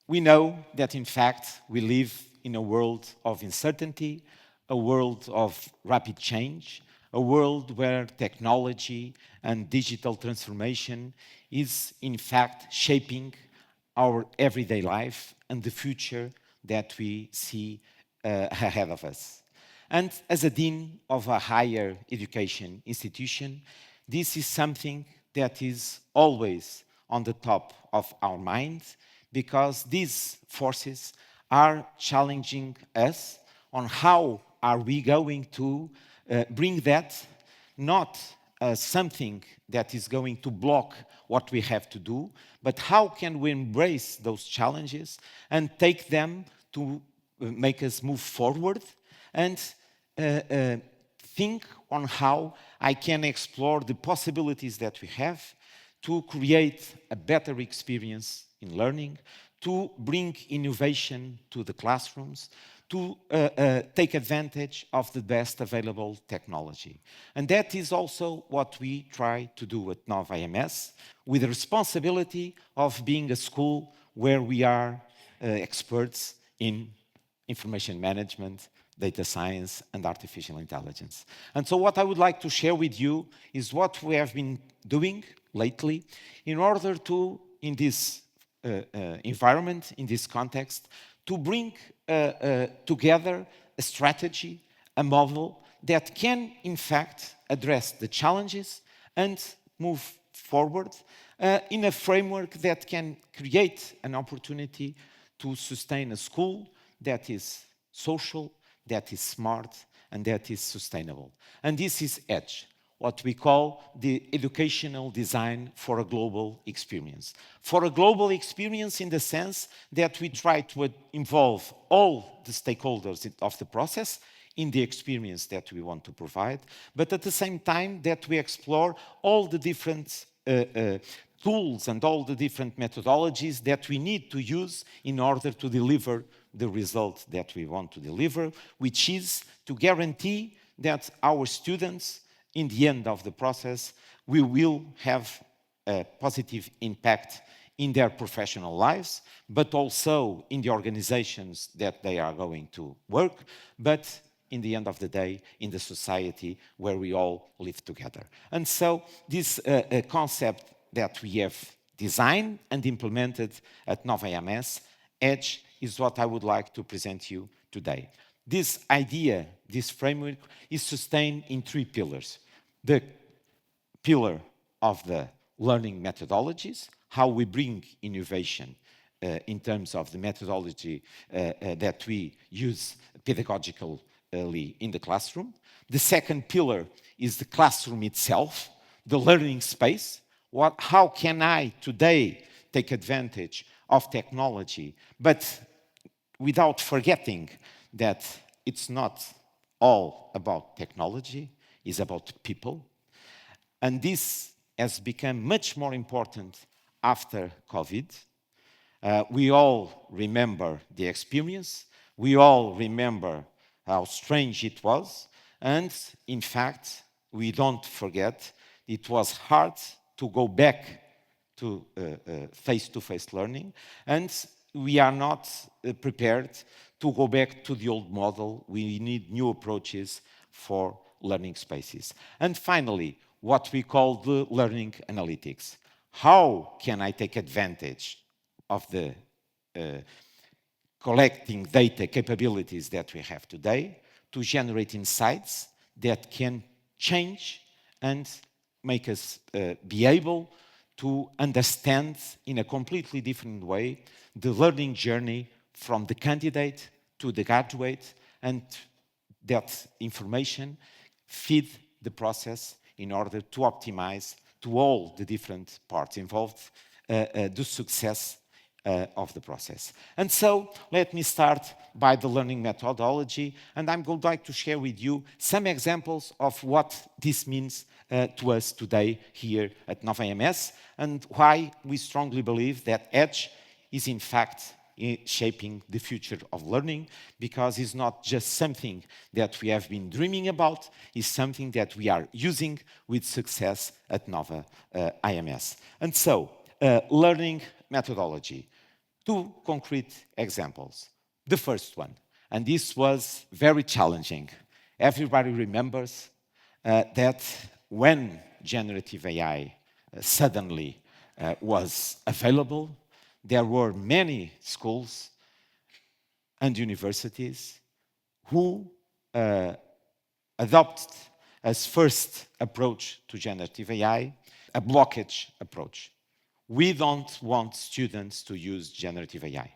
We know that, in fact, we live in a world of uncertainty, a world of rapid change, a world where technology and digital transformation is, in fact, shaping our everyday life and the future that we see ahead of us. And as a dean of a higher education institution, this is something that is always on the top of our minds because these forces are challenging us on how are we going to bring that not as something that is going to block what we have to do, but how can we embrace those challenges and take them to make us move forward and think on how I can explore the possibilities that we have to create a better experience in learning, to bring innovation to the classrooms, to take advantage of the best available technology. And that is also what we try to do at NOVA IMS, with the responsibility of being a school where we are experts in information management, data science, and artificial intelligence. And so what I would like to share with you is what we have been doing lately in order to, in this environment, in this context, to bring together a strategy, a model that can, in fact, address the challenges and move forward in a framework that can create an opportunity to sustain a school that is social, that is smart, and that is sustainable. And this is EDGE, what we call the educational design for a global experience. For a global experience in the sense that we try to involve all the stakeholders of the process in the experience that we want to provide, but at the same time that we explore all the different tools and all the different methodologies that we need to use in order to deliver the result that we want to deliver, which is to guarantee that our students, in the end of the process, we will have a positive impact in their professional lives, but also in the organizations that they are going to work, but in the end of the day, in the society where we all live together. And so this concept that we have designed and implemented at NOVA IMS, EDGE, is what I would like to present you today. This idea, this framework, is sustained in three pillars. The pillar of the learning methodologies, how we bring innovation in terms of the methodology that we use pedagogically in the classroom. The second pillar is the classroom itself, the learning space. How can I today take advantage of technology, but without forgetting that it's not all about technology, it's about people. And this has become much more important after COVID. We all remember the experience. We all remember how strange it was. And in fact, we don't forget, it was hard to go back to face-to-face learning. And we are not prepared to go back to the old model. We need new approaches for learning spaces. And finally, what we call the learning analytics. How can I take advantage of the collecting data capabilities that we have today to generate insights that can change and make us be able to understand in a completely different way the learning journey from the candidate to the graduate, and that information feed the process in order to optimize to all the different parts involved the success of the process. And so let me start by the learning methodology, and I'm going to like to share with you some examples of what this means to us today here at NOVA IMS, and why we strongly believe that EDGE is in fact shaping the future of learning, because it's not just something that we have been dreaming about, it's something that we are using with success at NOVA IMS. And so, learning methodology. Two concrete examples. The first one, and this was very challenging. Everybody remembers that when generative AI suddenly was available, there were many schools and universities who adopted as first approach to generative AI a blockage approach. We don't want students to use generative AI.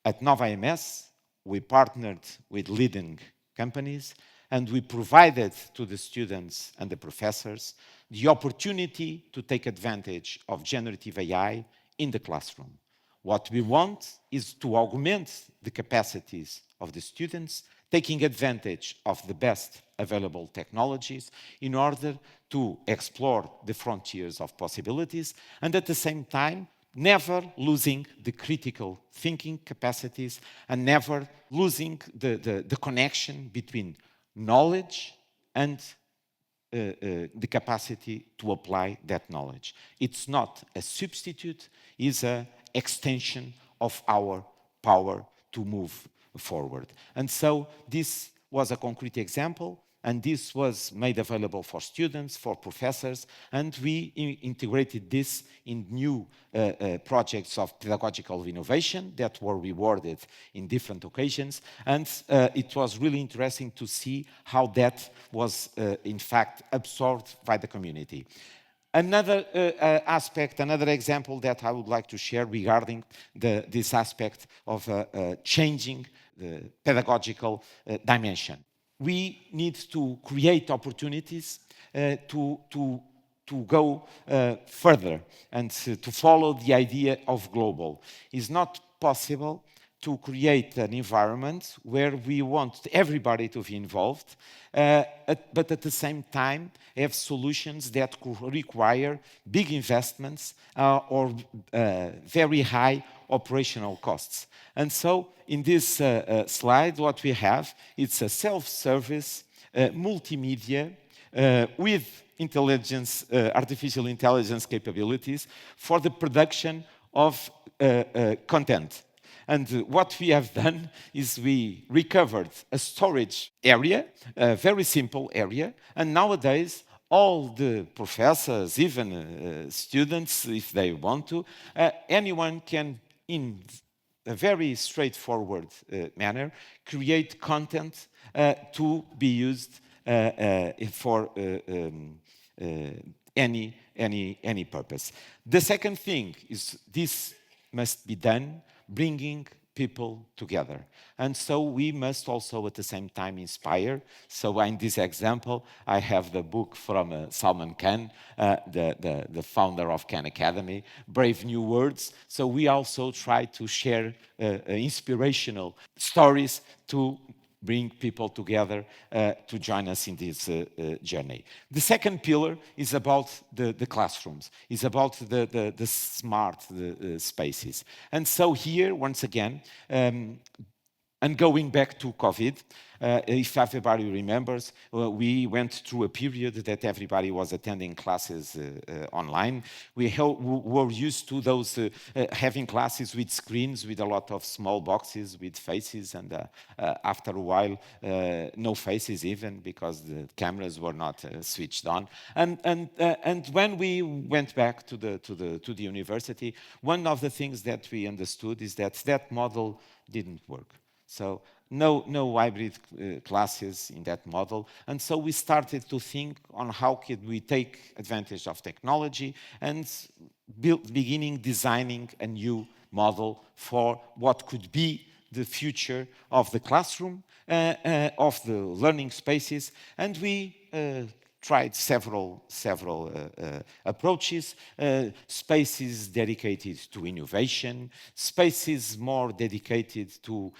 At NOVA MS, we partnered with leading companies and we provided to the students and the professors the opportunity to take advantage of generative AI in the classroom. What we want is to augment the capacities of the students, taking advantage of the best available technologies in order to explore the frontiers of possibilities and at the same time never losing the critical thinking capacities and never losing the connection between knowledge and the capacity to apply that knowledge. It's not a substitute, it's an extension of our power to move forward. And so this was a concrete example, and this was made available for students, for professors, and we integrated this in new projects of pedagogical innovation that were rewarded in different occasions. And it was really interesting to see how that was, in fact, absorbed by the community. Another aspect, another example that I would like to share regarding this aspect of changing the pedagogical dimension. We need to create opportunities to go further and to follow the idea of global. It's not possible to create an environment where we want everybody to be involved, but at the same time have solutions that require big investments or very high operational costs. And so in this slide, what we have, it's a self-service multimedia with artificial intelligence capabilities for the production of content. And what we have done is we recovered a storage area, a very simple area, and nowadays all the professors, even students, if they want to, anyone can, in a very straightforward manner, create content to be used for any purpose. The second thing is this must be done bringing people together. And so we must also at the same time inspire. So in this example, I have the book from Salman Khan, the founder of Khan Academy, Brave New Words. So we also try to share inspirational stories to bring people together to join us in this journey. The second pillar is about the classrooms, is about the smart spaces. And so here, once again, and going back to COVID, if everybody remembers, we went through a period that everybody was attending classes online. We were used to those having classes with screens, with a lot of small boxes with faces, and after a while, no faces even, because the cameras were not switched on. And when we went back to the university, one of the things that we understood is that model didn't work. So no hybrid classes in that model. And so we started to think on how could we take advantage of technology and beginning designing a new model for what could be the future of the classroom, of the learning spaces. And we tried several approaches, spaces dedicated to innovation, spaces more dedicated to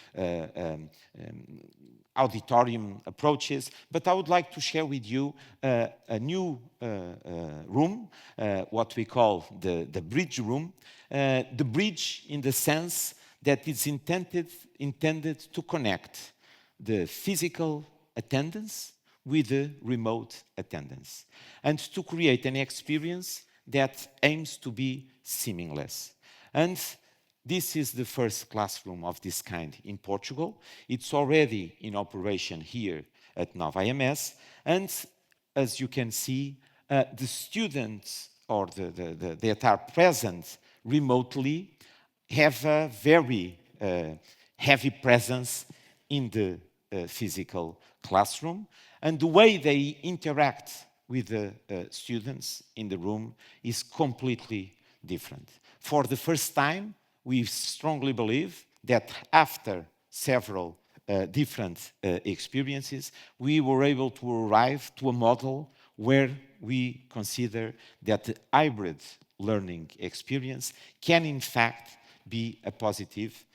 auditorium approaches. But I would like to share with you a new room, what we call the bridge room. The bridge in the sense that it's intended to connect the physical attendance with the remote attendance, and to create an experience that aims to be seamless. And This is the first classroom of this kind in Portugal. It's already in operation here at NOVA IMS, and as you can see, the students or that are present remotely have a very heavy presence in the physical classroom, and the way they interact with the students in the room is completely different. For the first time, we strongly believe that after several different experiences, we were able to arrive to a model where we consider that the hybrid learning experience can in fact be a positive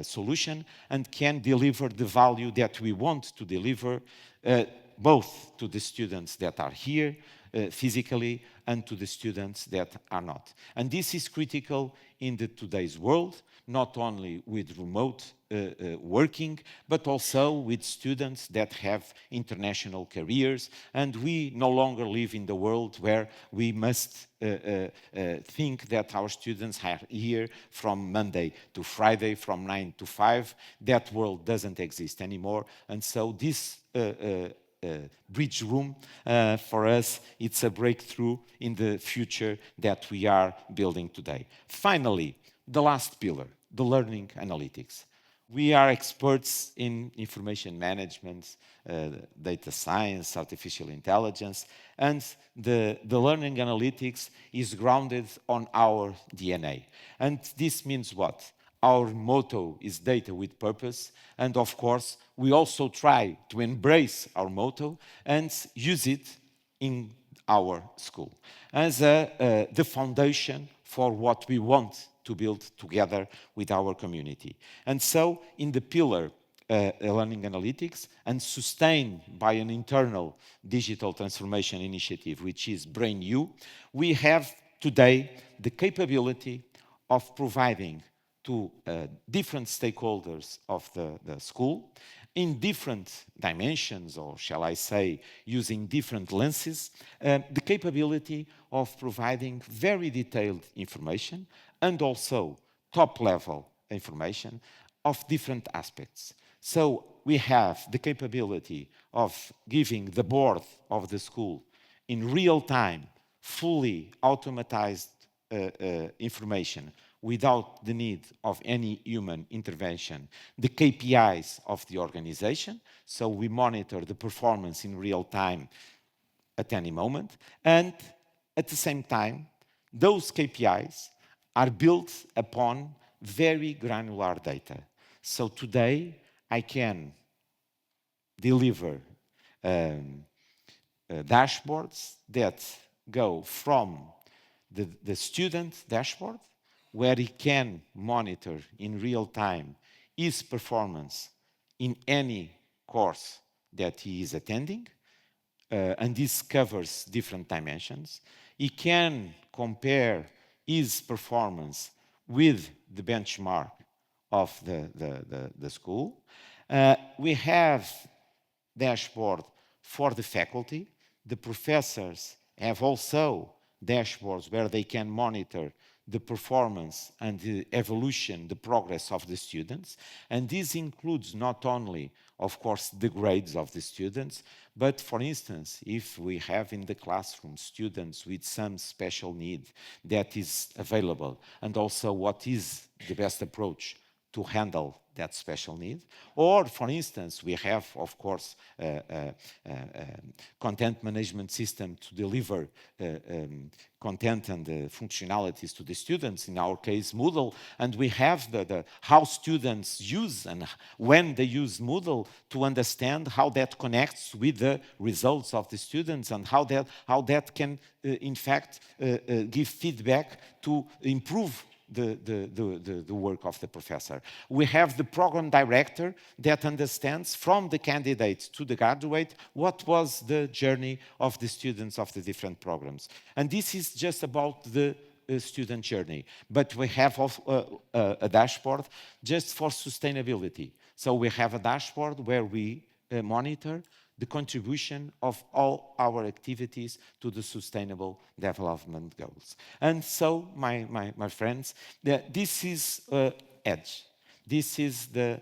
solution and can deliver the value that we want to deliver both to the students that are here physically and to the students that are not. And this is critical in today's world, not only with remote working, but also with students that have international careers. And we no longer live in the world where we must think that our students are here from Monday to Friday, from 9 to 5. That world doesn't exist anymore. And so this bridge room, for us, it's a breakthrough in the future that we are building today. Finally, the last pillar, the learning analytics. We are experts in information management, data science, artificial intelligence, and the learning analytics is grounded on our DNA. And this means what? Our motto is data with purpose, and of course, we also try to embrace our motto and use it in our school as the foundation for what we want to build together with our community. And so, in the pillar learning analytics and sustained by an internal digital transformation initiative, which is BrainU, we have today the capability of providing to different stakeholders of the school in different dimensions, or shall I say, using different lenses, the capability of providing very detailed information and also top-level information of different aspects. So we have the capability of giving the board of the school in real time, fully automatized information without the need of any human intervention, the KPIs of the organization, so we monitor the performance in real time at any moment, and at the same time, those KPIs are built upon very granular data. So today, I can deliver dashboards that go from the student dashboard, where he can monitor in real time his performance in any course that he is attending, and this covers different dimensions. He can compare his performance with the benchmark of the school. We have dashboard for the faculty. The professors have also dashboards where they can monitor the performance and the evolution, the progress of the students. And this includes not only, of course, the grades of the students, but for instance, if we have in the classroom students with some special need that is available, and also what is the best approach to handle that special need. Or, for instance, we have, of course, content management system to deliver content and functionalities to the students, in our case, Moodle, and we have how students use and when they use Moodle to understand how that connects with the results of the students and how that can, in fact, give feedback to improve the work of the professor. We have the program director that understands from the candidate to the graduate what was the journey of the students of the different programs. And this is just about the student journey. But we have a dashboard just for sustainability. So we have a dashboard where we monitor the contribution of all our activities to the sustainable development goals. And so, my friends, this is EDGE. This is the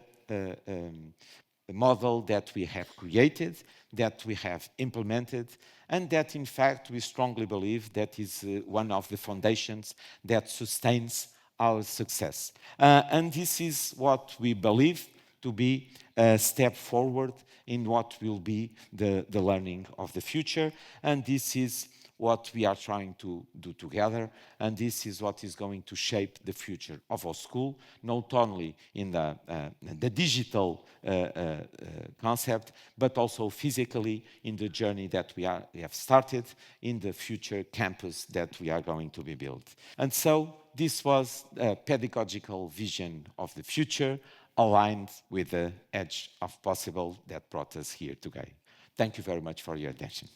model that we have created, that we have implemented, and that in fact we strongly believe that is one of the foundations that sustains our success. And this is what we believe to be a step forward in what will be the learning of the future. And this is what we are trying to do together, and this is what is going to shape the future of our school, not only in the digital concept, but also physically in the journey that we have started in the future campus that we are going to be built. And so this was a pedagogical vision of the future aligned with the edge of possible that brought us here today. Thank you very much for your attention.